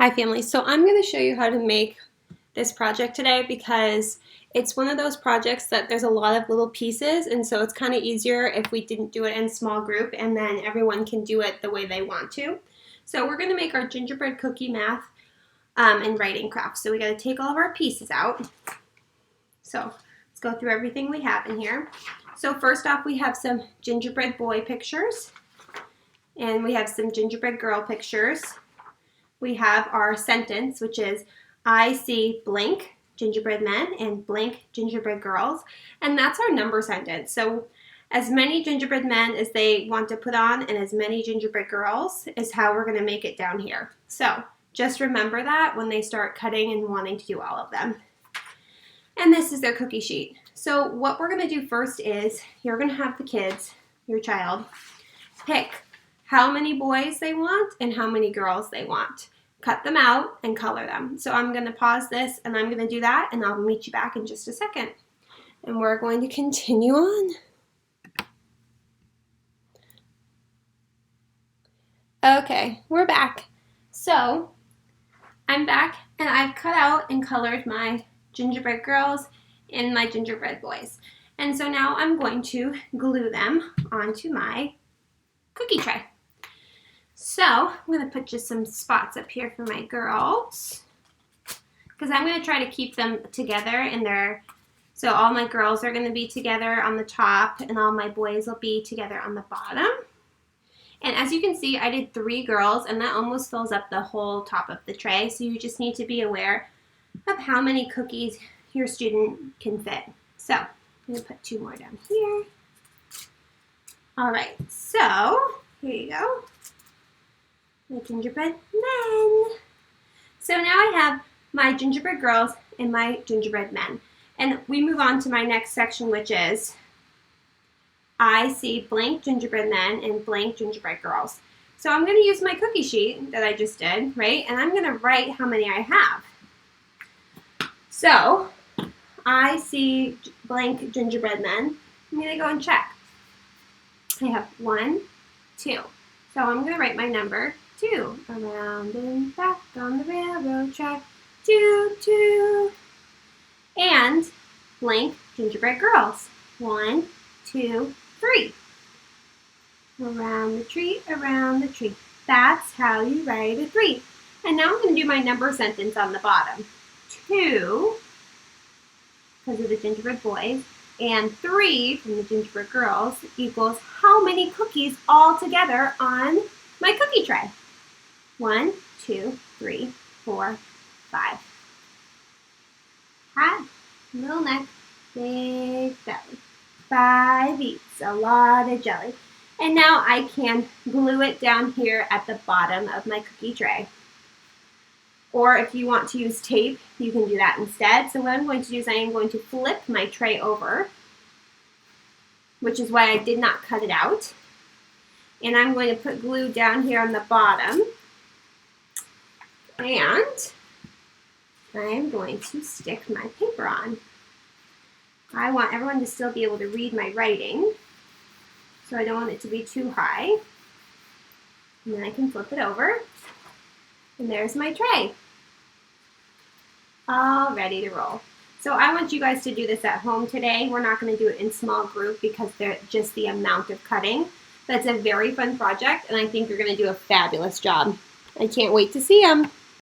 Hi family, so I'm going to show you how to make this project today because it's one of those projects that there's a lot of little pieces, and so it's kind of easier if we didn't do it in a small group and then everyone can do it the way they want to. So we're going to make our gingerbread cookie math and writing craft. So we got to take all of our pieces out. So let's go through everything we have in here. So first off, we have some gingerbread boy pictures and we have some gingerbread girl pictures. We have our sentence, which is, I see blank gingerbread men and blank gingerbread girls, and that's our number sentence. So as many gingerbread men as they want to put on and as many gingerbread girls is how we're going to make it down here. So just remember that when they start cutting and wanting to do all of them. And this is their cookie sheet. So what we're going to do first is you're going to have the kids, your child, pick how many boys they want and how many girls they want. Cut them out and color them. So I'm going to pause this and I'm going to do that and I'll meet you back in just a second. And we're going to continue on. Okay, we're back. So I'm back and I've cut out and colored my gingerbread girls and my gingerbread boys. And so now I'm going to glue them onto my cookie tray. So I'm going to put just some spots up here for my girls because I'm going to try to keep them together in their, so all my girls are going to be together on the top and all my boys will be together on the bottom. And as you can see, I did 3 girls and that almost fills up the whole top of the tray. So you just need to be aware of how many cookies your student can fit. So I'm going to put 2 more down here. All right, so here you go. My gingerbread men. So now I have my gingerbread girls and my gingerbread men. And we move on to my next section, which is I see blank gingerbread men and blank gingerbread girls. So I'm going to use my cookie sheet that I just did, right? And I'm going to write how many I have. So I see blank gingerbread men. I'm going to go and check. I have 1, 2. So I'm going to write my number 2. Around and back on the railroad track. 2, 2. And blank gingerbread girls. 1, 2, 3. Around the tree, around the tree. That's how you write a 3. And now I'm going to do my number sentence on the bottom. 2, because of the gingerbread boys, and 3 from the gingerbread girls equals how many cookies all together on my cookie tray. 1, 2, 3, 4, 5. Hat, little neck, big belly. 5 eats a lot of jelly. And now I can glue it down here at the bottom of my cookie tray. Or if you want to use tape, you can do that instead. So what I'm going to do is I am going to flip my tray over, which is why I did not cut it out. And I'm going to put glue down here on the bottom. And I'm going to stick my paper on. I want everyone to still be able to read my writing, so I don't want it to be too high. And then I can flip it over. And there's my tray. All ready to roll. So I want you guys to do this at home today. We're not going to do it in small group because they're just the amount of cutting. That's a very fun project, and I think you're going to do a fabulous job. I can't wait to see them.